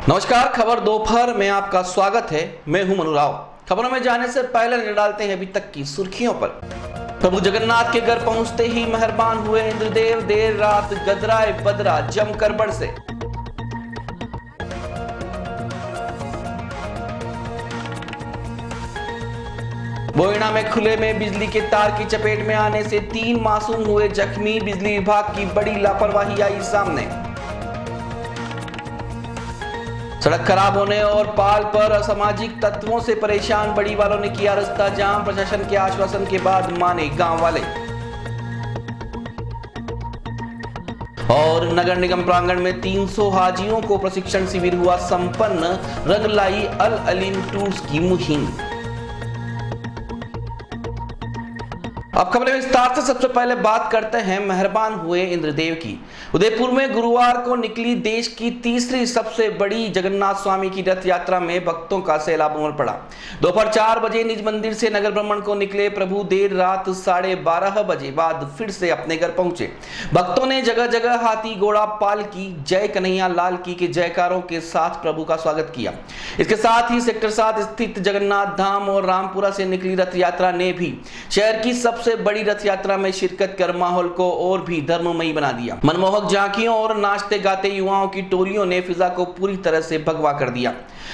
नमस्कार, खबर दोपहर में आपका स्वागत है। मैं हूं मनु राव। खबरों में जाने से पहले नजर डालते हैं अभी तक की सुर्खियों पर। प्रभु जगन्नाथ के घर पहुंचते ही मेहरबान हुए इंद्रदेव, देर रात गदराए बदरा जमकर बरसे। बोईना में खुले में बिजली के तार की चपेट में आने से 3 मासूम हुए जख्मी। बिजली विभाग की बड़ी लापरवाही आई सामने। सड़क खराब होने और पाल पर असामाजिक तत्वों से परेशान बड़ी वालों ने किया रास्ता जाम। प्रशासन के आश्वासन के बाद माने गांव वाले। और नगर निगम प्रांगण में 300 हाजियों को प्रशिक्षण शिविर हुआ संपन्न। रंग लाई अल अलीम टूर्स की मुहिम। अब खबरें विस्तार से। सबसे पहले बात करते हैं मेहरबान हुए इंद्रदेव की। उदयपुर में गुरुवार को निकली देश की तीसरी सबसे बड़ी जगन्नाथ स्वामी की रथ यात्रा में भक्तों का सैलाब उमड़ पड़ा। दोपहर 4 बजे निज मंदिर से नगर भ्रमण को निकले प्रभु देर रात 12:30 बजे बाद फिर से अपने घर पहुंचे। भक्तों ने जगह जगह हाथी घोड़ा पालकी जय कन्हैया लाल की के जयकारों के साथ प्रभु का स्वागत किया। इसके साथ ही सेक्टर 7 स्थित जगन्नाथ धाम और रामपुरा से निकली रथ यात्रा ने भी शहर की सबसे बड़ी रथ यात्रा में शिरकत कर माहौल को और भी धर्ममयी बना दिया। मनमोहक झांकियों और नाचते गाते युवाओं की टोलियों ने फिजा को पूरी तरह से भगवा कर दिया।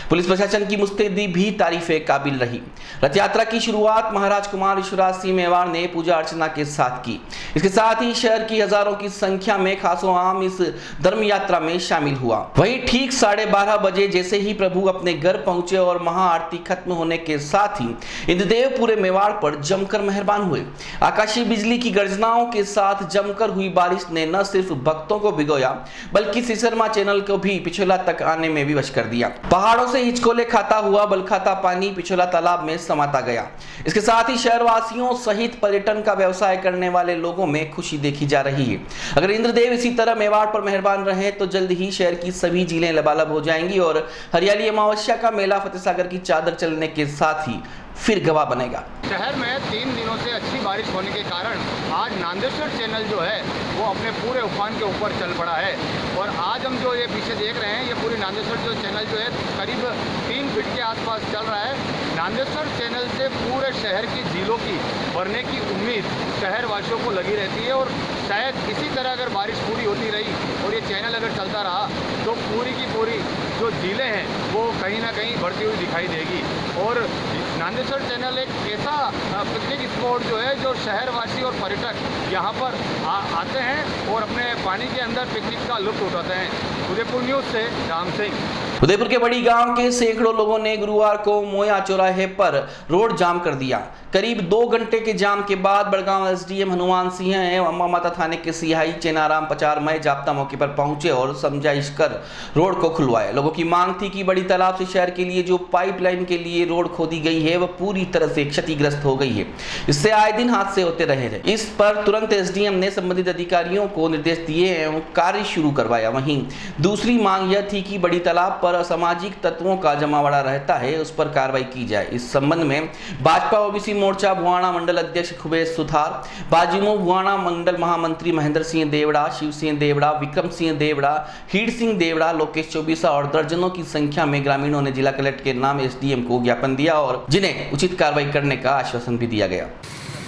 पुलिस प्रशासन की मुस्तैदी भी तारीफे काबिल रही। रथ यात्रा की शुरुआत महाराज कुमार ईश्वराज सिंह मेवाड़ ने पूजा अर्चना के साथ की। इसके साथ ही शहर की हजारों की संख्या में खासो आम इस धर्म यात्रा में शामिल हुआ। वहीं ठीक 12:30 बजे जैसे ही प्रभु अपने घर पहुंचे और महाआरती खत्म होने के साथ ही इंद्रदेव पूरे मेवाड़ पर जमकर मेहरबान हुए। आकाशीय बिजली की गर्जनाओं के साथ जमकर हुई बारिश ने न सिर्फ भक्तों को भिगोया बल्कि सिसरमा चैनल को भी पिछोला तक आने में विवश कर दिया। पहाड़ों से हिचकोले खाता हुआ बलखाता पानी पिछोला तालाब में समाता गया। इसके साथ ही शहरवासियों सहित पर्यटन का व्यवसाय करने वाले लोगों में खुशी देखी जा रही है। अगर इंद्रदेव इसी तरह मेवाड़ पर मेहरबान रहे तो जल्द ही शहर की सभी झीलें लबालब हो जाएंगी और हरियाली अमावस्या का मेला फतेह सागर की चादर चलने के साथ ही फिर गवाह बनेगा। शहर में 3 दिनों से अच्छी बारिश होने के कारण आज नांदेश्वर चैनल जो है वो अपने पूरे उफान के ऊपर चल पड़ा है। और आज हम जो ये पीछे देख रहे हैं ये पूरी नांदेश्वर जो चैनल जो है करीब 3 फीट के आसपास चल रहा है। नांदेश्वर चैनल से पूरे शहर की झीलों की भरने की उम्मीद शहरवासियों को लगी रहती है। और शायद इसी तरह अगर बारिश पूरी होती रही और ये चैनल अगर चलता रहा तो पूरी की पूरी जो झीलें हैं वो कहीं ना कहीं बढ़ती हुई दिखाई देगी। और नांदेश्वर चैनल एक ऐसा पिकनिक स्पॉट जो है जो शहरवासी और पर्यटक यहाँ पर आते हैं और अपने पानी के अंदर पिकनिक का लुत्फ उठाते हैं। उदयपुर न्यूज़ से राम सिंह। उदयपुर के बड़ी गांव के सैकड़ों लोगों ने गुरुवार को मोया चौराहे पर रोड जाम कर दिया। करीब 2 घंटे के जाम के बाद बड़गांव एसडीएम हनुमान सिंह एवं अम्मा माता थाने के सीआई चेनाराम पचार मय जाप्ता मौके पर पहुंचे और समझाइश कर रोड को खुलवाया। लोगों की मांग थी कि बड़ी तालाब से शहर के लिए जो पाइपलाइन के लिए रोड खोदी गई है वह पूरी तरह से क्षतिग्रस्त हो गई है। इससे आए दिन हादसे होते रहे थे। इस पर तुरंत एसडीएम ने संबंधित अधिकारियों को निर्देश दिए एवं कार्य शुरू करवाया। वहीं दूसरी मांग यह थी कि बड़ी तालाब पर असामाजिक तत्वों का जमावड़ा रहता है उस पर कार्रवाई की जाए। इस संबंध में भाजपा ओबीसी मोर्चा भुआना मंडल अध्यक्ष खुबेश सुथार, बाजूमो भुआना मंडल महामंत्री महेंद्र सिंह देवड़ा, शिव सिंह देवड़ा, विक्रम सिंह देवड़ा, हीर सिंह देवड़ा, लोकेश चौबीसा और दर्जनों की संख्या में ग्रामीणों ने जिला कलेक्टर के नाम एसडीएम को ज्ञापन दिया और जिन्हें उचित कार्रवाई करने का आश्वासन भी दिया गया।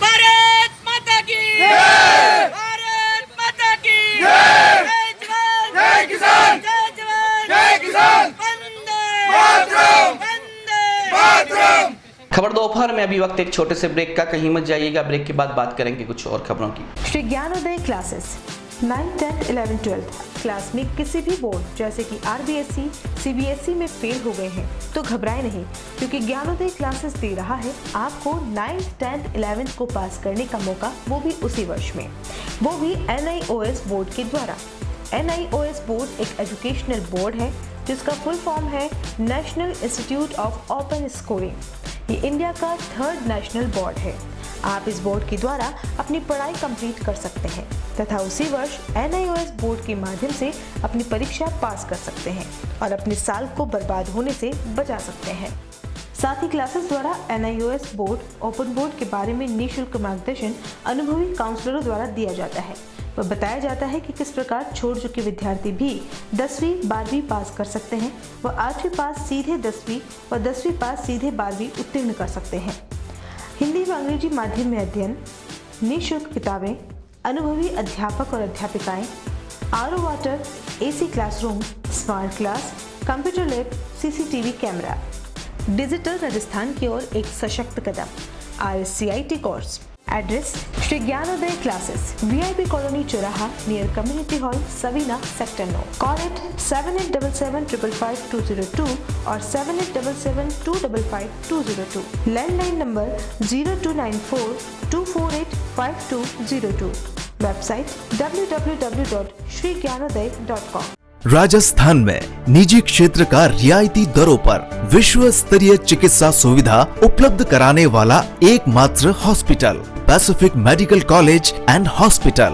भारत माता की जय! भारत माता की जय! जय जवान! जय किसान! जय जवान! जय किसान! वंदे मातरम! वंदे मातरम! खबर दोपहर में अभी वक्त एक छोटे से ब्रेक का, कहीं मत जाइएगा। ब्रेक के बाद बात करेंगे कुछ और खबरों की। श्री ज्ञानोदय क्लासेस 9, 10, 11, 12 क्लास में किसी भी बोर्ड जैसे कि आरबीएसई, सीबीएसई में फेल हो गए हैं तो घबराएं नहीं, क्योंकि ज्ञानोदय क्लासेस दे रहा है आपको 9th, 10th, 11th को पास करने का मौका, वो भी उसी वर्ष में, वो भी NIOS बोर्ड के द्वारा। NIOS बोर्ड एक एजुकेशनल बोर्ड है जिसका फुल फॉर्म है national institute of open schooling. ये इंडिया का 3rd नेशनल बोर्ड है। आप इस बोर्ड के द्वारा अपनी पढ़ाई कंप्लीट कर सकते हैं तथा उसी वर्ष NIOS बोर्ड के माध्यम से अपनी परीक्षा पास कर सकते हैं और अपने साल को बर्बाद होने से बचा सकते हैं। साथ ही क्लासेस द्वारा NIOS बोर्ड, ओपन बोर्ड के बारे में निःशुल्क मार्गदर्शन अनुभवी काउंसलरों द्वारा दिया जाता है। वह बताया जाता है कि किस प्रकार छोड़ चुके विद्यार्थी भी 10वीं 12वीं पास कर सकते हैं। वह 8वीं पास सीधे 10वीं और 10वीं पास सीधे 12वीं उत्तीर्ण कर सकते हैं। हिंदी व अंग्रेजी माध्यम में अध्ययन, निःशुल्क किताबें, अनुभवी अध्यापक और अध्यापिकाएं, RO water, AC classroom, smart class, computer lab, CCTV camera. Digital Rajasthan की ओर एक सशक्त कदम। RSCIT course. Address Shri Gyanodaya classes, VIP colony चौराहा, near community hall, Savina, sector 9। Call at 7877555202 और 7877255202। Landline number 029424855202। Website www.shrigyanodaya.com। Rajasthan में निजी क्षेत्र का रियायती दरों पर विश्व स्तरीय चिकित्सा सुविधा उपलब्ध कराने वाला एकमात्र hospital Pacific medical college and hospital.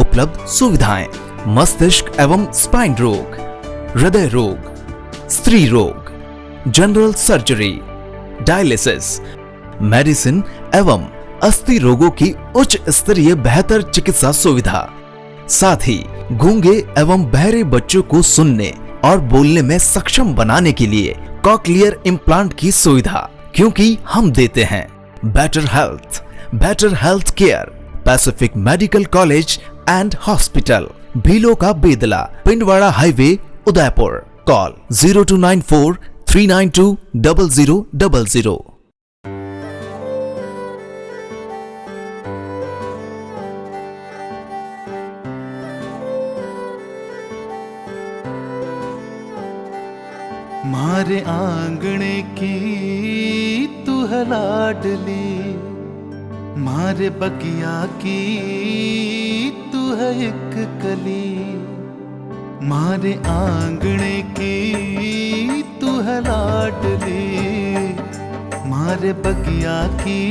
उपलब्ध सुविधाएं: मस्तिष्क एवं स्पाइन रोग, हृदय रोग, स्त्री रोग, जनरल सर्जरी, डायलिसिस, मेडिसिन एवं अस्थि रोगों की उच्च स्तरीय बेहतर चिकित्सा सुविधा। साथ ही गूंगे एवं बहरे बच्चों को सुनने और बोलने में सक्षम बनाने के लिए कॉक्लियर इम्प्लांट की सुविधा, क्योंकि हम देते हैं better health care. Pacific medical college and hospital, Bhilon ka Bedla, Pindwara highway, Udaipur. Call 0294392000। मारे आंगणे की तू है लाडली, मारे बगिया की तू है एक कली। मारे आंगणे की तू है लाडली, मारे बगिया की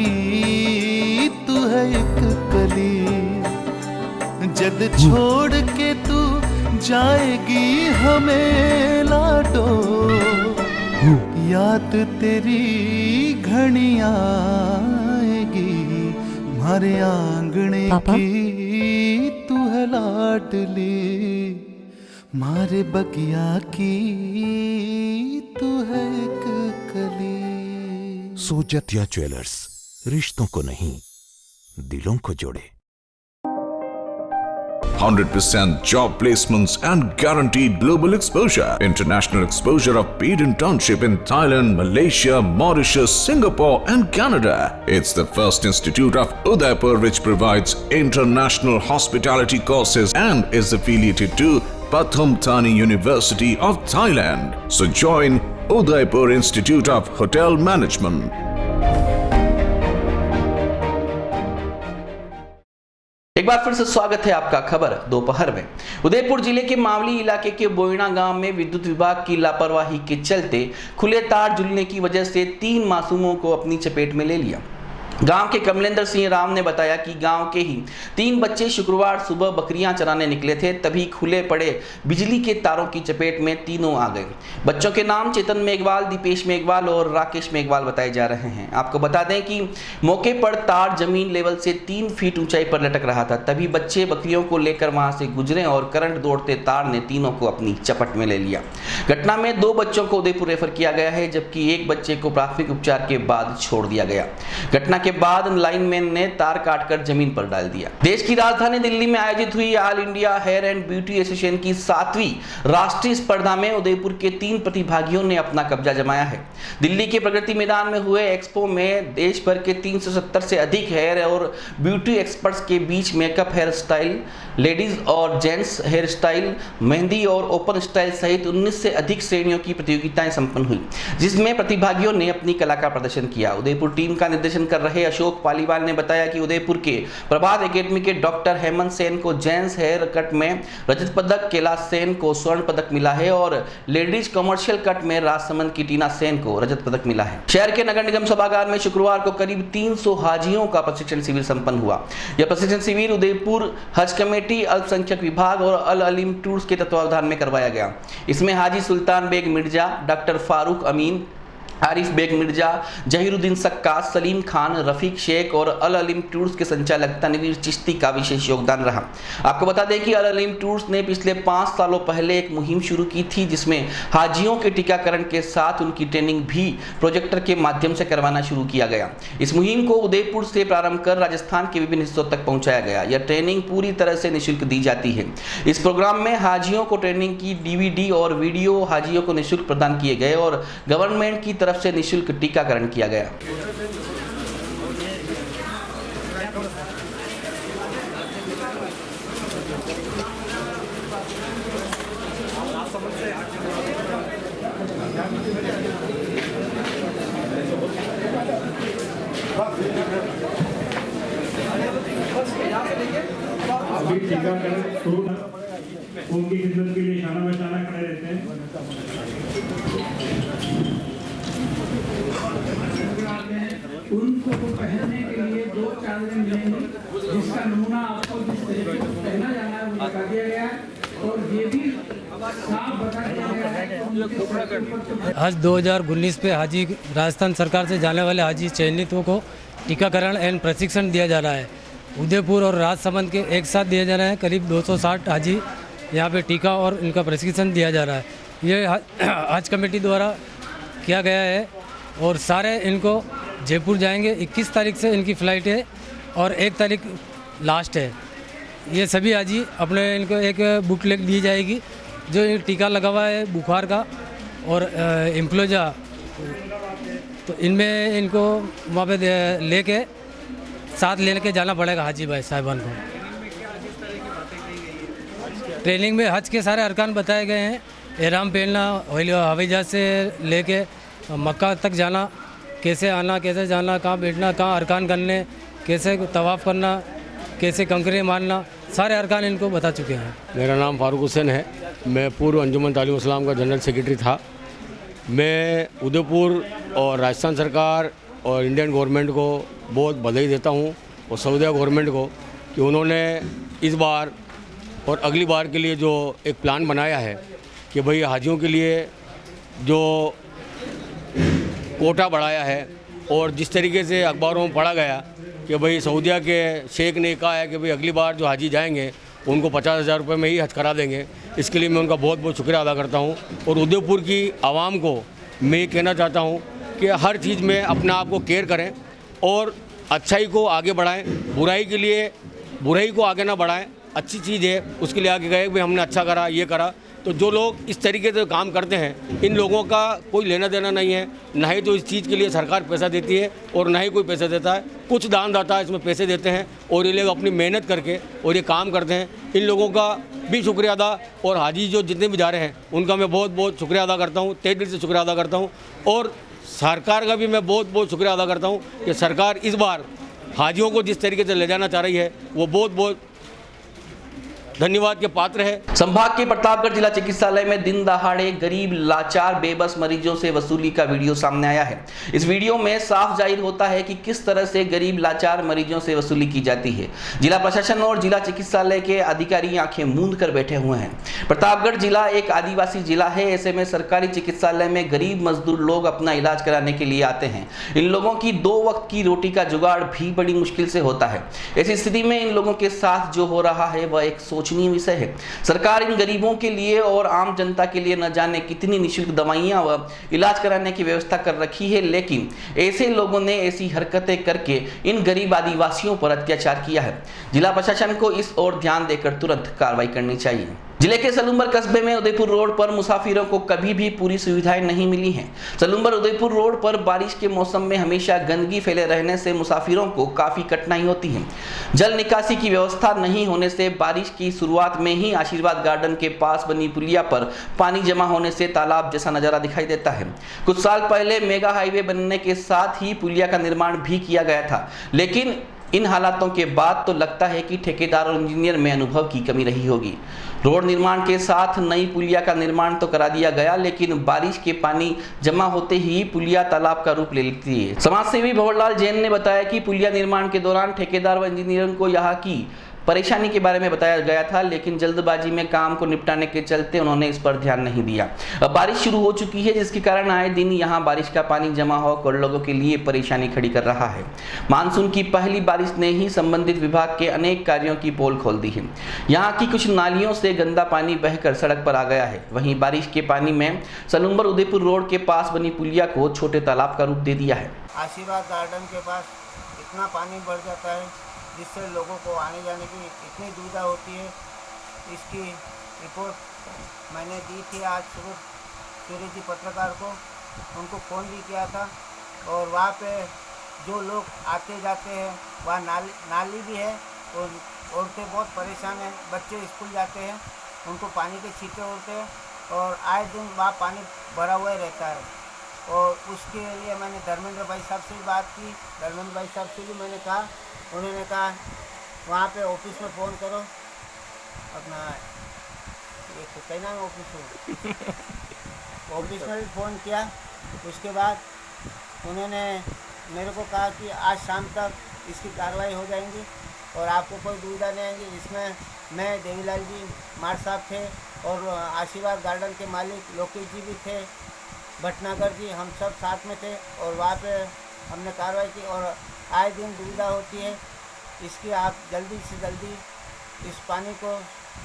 तू है एक कली। जद छोड़ के तू जाएगी हमें लाडो, याद तेरी घनी आएगी। मारे आंगणे की तू है लाडली, मारे बगिया की तू है एक कली। सोजतिया ज्वेलर्स, रिश्तों को नहीं दिलों को जोड़े। 100% job placements and guaranteed global exposure. International exposure of paid internship in Thailand, Malaysia, Mauritius, Singapore and Canada. It's the first institute of Udaipur which provides international hospitality courses and is affiliated to Pathum Thani University of Thailand. So join Udaipur Institute of Hotel Management. एक बार फिर से स्वागत है आपका खबर दोपहर में। उदयपुर जिले के मावली इलाके के बोइना गांव में विद्युत विभाग की लापरवाही के चलते खुले तार झूलने की वजह से 3 मासूमों को अपनी चपेट में ले लिया। गांव के कमलेंद्र सिंह राम ने बताया कि गांव के ही 3 बच्चे शुक्रवार सुबह बकरियां चराने निकले थे, तभी खुले पड़े बिजली के तारों की चपेट में तीनों आ गए। बच्चों के नाम चेतन मेघवाल, दीपेश मेघवाल और राकेश मेघवाल बताए जा रहे हैं। आपको बता दें कि मौके पर तार जमीन लेवल से 3 फीट ऊंचाई पर लटक रहा था, तभी बच्चे बकरियों को लेकर वहां से गुजरे और करंट दौड़ते तार ने तीनों को अपनी चपेट में ले लिया। घटना में 2 बच्चों को उदयपुर रेफर किया गया है, जबकि एक बच्चे को प्राथमिक उपचार के बाद छोड़ दिया गया। घटना के बाद लाइनमैन ने तार काटकर जमीन पर डाल दिया। देश की राजधानी दिल्ली में आयोजित हुई all India hair and beauty association की 7वीं राष्ट्रीय स्पर्धा में उदयपुर के 3 प्रतिभागियों ने अपना कब्जा जमाया है। दिल्ली के प्रगति मैदान में हुए एक्सपो में देश भर के 370 से अधिक हेयर और ब्यूटी एक्सपर्ट्स के बीच मेकअप, हेयर स्टाइल, लेडीज और जेंट्स हेयर स्टाइल, मेहंदी और ओपन स्टाइल सहित 19 से अधिक श्रेणियों की प्रतियोगिताएं संपन्न हुई, जिसमें प्रतिभागियों ने अपनी कला का प्रदर्शन किया। उदयपुर टीम का निर्देशन कर रहे अशोक पालीवाल ने बताया कि उदयपुर के प्रभात एकेडमी के डॉक्टर हेमंत सेन को जेंट्स हेयर कट में रजत पदक, कैलाश सेन को स्वर्ण पदक मिला है और लेडीज कमर्शियल कट में राजसमंद की टीना सेन को रजत पदक मिला है। शहर के नगर निगम सभागार में शुक्रवार को करीब 300 हाजियों का प्रशिक्षण शिविर संपन्न हुआ। यह प्रशिक्षण शिविर उदयपुर हज कमेटी, अल्पसंख्यक विभाग और अल अलीम टूर्स के तत्वावधान में करवाया गया। इसमें हाजी सुल्तान बेग मिर्जा, डॉक्टर फारूक अमीन, आरिफ बेग मिर्जा, जहीरुद्दीन सक्का, सलीम खान, रफीक शेख और अल अलीम टूर्स के संचालक तनवीर चिश्ती का विशेष योगदान रहा। आपको बता दें कि अल अलीम टूर्स ने पिछले 5 सालों पहले एक मुहिम शुरू की थी जिसमें हाजियों के टीकाकरण के साथ उनकी ट्रेनिंग भी प्रोजेक्टर के माध्यम से करवाना शुरू किया गया। इस मुहिम को उदयपुर से प्रारंभ कर राजस्थान के विभिन्न हिस्सों तक पहुंचाया गया। यह ट्रेनिंग पूरी तरह से निःशुल्क दी जाती है। इस प्रोग्राम में हाजियों को ट्रेनिंग की DVD और वीडियो हाजियों को निःशुल्क प्रदान किए गए और गवर्नमेंट की तरफ से निःशुल्क टीकाकरण किया गया। अभी टीकाकरण शुरू उनकी खिदमत के लिए शाना बशाना खड़े रहते हैं। उनको पहनने के लिए 2 चादरें मिलेंगी जिसका नमूना आपको जिस तरीके से पहना जाना है वो बता दिया गया है और ये भी साफ बता दिया गया है। आज 2019 पे हाजी राजस्थान सरकार से जाने वाले हाजी चयनितों को टीकाकरण एवं प्रशिक्षण दिया जा रहा है। उदयपुर और राजसमंद के एक साथ दिया जा रहा है। करीब 260 हाजी यहाँ पे टीका और इनका प्रशिक्षण दिया जा रहा है। ये हज कमेटी द्वारा किया गया है और सारे इनको जयपुर जाएंगे। 21 तारीख से इनकी फ़्लाइट है और 1 तारीख लास्ट है। ये सभी हाजी अपने इनको एक बुकलेट दी जाएगी जो टीका लगा हुआ है बुखार का और इम्प्लोजा, तो इनमें इनको वहाँ पे लेके साथ लेके जाना पड़ेगा हाजी भाई साहिबान को। ट्रेनिंग में हज के सारे अरकान बताए गए हैं। एहराम पहनना, हवाई जहाज़ से लेके मक्का तक जाना, कैसे आना, कैसे जाना, कहाँ बैठना, कहाँ अरकान करने, कैसे तवाफ़ करना, कैसे कंकरे मारना, सारे अरकान इनको बता चुके हैं। मेरा नाम फारूक हुसैन है। मैं पूर्व अंजुमन तालीम इस्लाम का जनरल सेक्रेटरी था। मैं उदयपुर और राजस्थान सरकार और इंडियन गवर्नमेंट को बहुत बधाई देता हूँ और सऊदी गवर्नमेंट को कि उन्होंने इस बार और अगली बार के लिए जो एक प्लान बनाया है कि भाई हाजियों के लिए जो कोटा बढ़ाया है और जिस तरीके से अखबारों में पढ़ा गया कि भाई सऊदीया के शेख ने कहा है कि भाई अगली बार जो हाजी जाएंगे उनको 50,000 रुपये में ही हज करा देंगे। इसके लिए मैं उनका बहुत बहुत शुक्रिया अदा करता हूँ और उदयपुर की आवाम को मैं ये कहना चाहता हूँ कि हर चीज़ में अपने आप को केयर करें और अच्छाई को आगे बढ़ाएं, बुराई को आगे ना बढ़ाएं। अच्छी चीज़ है उसके लिए आगे गए भाई हमने अच्छा करा, ये करा। तो जो लोग इस तरीके से काम करते हैं इन लोगों का कोई लेना देना नहीं है। ना ही तो इस चीज़ के लिए सरकार पैसा देती है और ना ही कोई पैसा देता है। कुछ दानदाता इसमें पैसे देते हैं और ये लोग अपनी मेहनत करके और ये काम करते हैं। इन लोगों का भी शुक्रिया अदा और हाजी जो जितने भी जा रहे हैं उनका मैं बहुत बहुत शुक्रिया अदा करता हूँ, तहे दिल से शुक्रिया अदा करता हूँ। और सरकार का भी मैं बहुत बहुत शुक्रिया अदा करता हूँ कि सरकार इस बार हाजियों को जिस तरीके से ले जाना चाह रही है वो बहुत बहुत धन्यवाद के पात्र है। संभाग के प्रतापगढ़ जिला चिकित्सालय में दिन दहाड़े गरीब, लाचार, बेबस मरीजों से वसूली का वीडियो सामने आया है। इस वीडियो में साफ जाहिर होता है कि किस तरह से गरीब, लाचार मरीजों से वसूली की जाती है। जिला प्रशासन और जिला चिकित्सालय के अधिकारी आंखें मूंद कर बैठे हुए हैं। प्रतापगढ़ जिला एक आदिवासी जिला है। ऐसे में सरकारी चिकित्सालय में गरीब मजदूर लोग अपना इलाज कराने के लिए आते हैं। इन लोगों की 2 वक्त की रोटी का जुगाड़ भी बड़ी मुश्किल से होता है। ऐसी स्थिति में इन लोगों के साथ जो हो रहा है वह एक सोचनीय विषय है। सरकार इन गरीबों के लिए और आम जनता के लिए न जाने कितनी निःशुल्क दवाइयां व इलाज कराने की व्यवस्था कर रखी है, लेकिन ऐसे लोगों ने ऐसी हरकतें करके इन गरीब आदिवासियों पर अत्याचार किया है। जिला प्रशासन को इस ओर ध्यान देकर तुरंत कार्रवाई करनी चाहिए। जिले के सलूम्बर कस्बे में उदयपुर रोड पर मुसाफिरों को कभी भी पूरी सुविधाएं नहीं मिली हैं। सलूम्बर उदयपुर रोड पर बारिश के मौसम में हमेशा गंदगी फैले रहने से मुसाफिरों को काफी कठिनाई होती है। जल निकासी की व्यवस्था नहीं होने से बारिश की शुरुआत में ही आशीर्वाद गार्डन के पास बनी पुलिया पर पानी जमा होने से तालाब जैसा नजारा दिखाई देता है। कुछ साल पहले मेगा हाईवे बनने के साथ ही पुलिया का निर्माण भी किया गया था, लेकिन इन हालातों के बाद तो लगता है कि ठेकेदार और इंजीनियर में अनुभव की कमी रही होगी। रोड निर्माण के साथ नई पुलिया का निर्माण तो करा दिया गया, लेकिन बारिश के पानी जमा होते ही पुलिया तालाब का रूप ले लेती है। समाजसेवी भंवरलाल जैन ने बताया कि पुलिया निर्माण के दौरान ठेकेदार व इंजीनियरों को यहाँ की परेशानी के बारे में बताया गया था, लेकिन जल्दबाजी में काम को निपटाने के चलते उन्होंने इस पर ध्यान नहीं दिया। अब बारिश शुरू हो चुकी है, जिसके कारण आए दिन यहां बारिश का पानी जमा होकर लोगों के लिए परेशानी खड़ी कर रहा है। मानसून की पहली बारिश ने ही संबंधित विभाग के अनेक कार्यों की पोल खोल दी है। यहाँ की कुछ नालियों से गंदा पानी बहकर सड़क पर आ गया है। वहीं बारिश के पानी में सलूम्बर उदयपुर रोड के पास बनी पुलिया को छोटे तालाब का रूप दे दिया है। आशीर्वाद गार्डन के पास इतना पानी बढ़ जाता है जिससे लोगों को आने जाने की इतनी दुविधा होती है। इसकी रिपोर्ट मैंने दी थी आज सुबह सूर्य जी पत्रकार को, उनको फ़ोन भी किया था। और वहाँ पे जो लोग आते जाते हैं वहाँ नाली भी है और औरतें बहुत परेशान हैं। बच्चे स्कूल जाते हैं, उनको पानी के छींटे उड़ते हैं और आए दिन वहाँ पानी भरा हुआ रहता है। और उसके लिए मैंने धर्मेंद्र भाई साहब से भी बात की। धर्मेंद्र भाई साहब से भी मैंने कहा, उन्होंने कहा वहाँ पे ऑफिस में फ़ोन करो अपना, ये तो कहना है ऑफिस में ऑफिस में भी फ़ोन किया। उसके बाद उन्होंने मेरे को कहा कि आज शाम तक इसकी कार्रवाई हो जाएंगी और आपको कोई दुविधा नहीं आएंगी। इसमें मैं, देवीलाल जी मार साहब थे और आशीर्वाद गार्डन के मालिक लोकेश जी भी थे, भटनागर जी, हम सब साथ में थे और वहाँ पे हमने कार्रवाई की। और आए दिन दुविधा होती है, इसकी आप जल्दी से जल्दी इस पानी को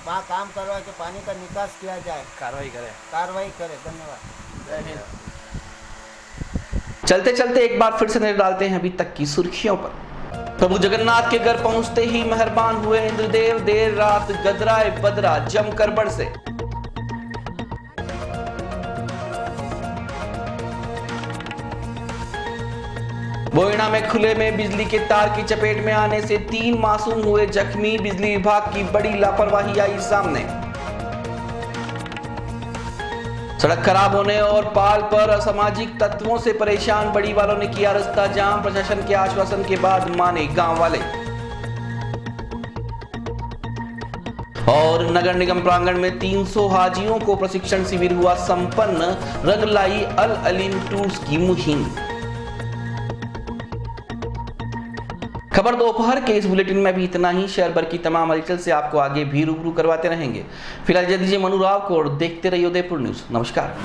वहाँ काम करवा के पानी का निकास किया जाए, कार्रवाई करें। धन्यवाद। चलते चलते एक बार फिर से नजर डालते हैं अभी तक की सुर्खियों पर। प्रभु जगन्नाथ के घर पहुंचते ही मेहरबान हुए इंद्रदेव, देर रात गदराए बदरा जमकर बरसे। बोईना में खुले में बिजली के तार की चपेट में आने से 3 मासूम हुए जख्मी, बिजली विभाग की बड़ी लापरवाही आई सामने। सड़क खराब होने और पाल पर असामाजिक तत्वों से परेशान बड़ी वालों ने किया रास्ता जाम, प्रशासन के आश्वासन के बाद माने गांव वाले। और नगर निगम प्रांगण में 300 हाजियों को प्रशिक्षण शिविर हुआ संपन्न, रंग लाई अल अलीम टूर्स की मुहिम। खबर दोपहर के इस बुलेटिन में भी इतना ही। शहर भर की तमाम हलचल से आपको आगे भी रूबरू करवाते रहेंगे। फिलहाल दीजिए मनु राव को और देखते रहिए उदयपुर न्यूज। नमस्कार।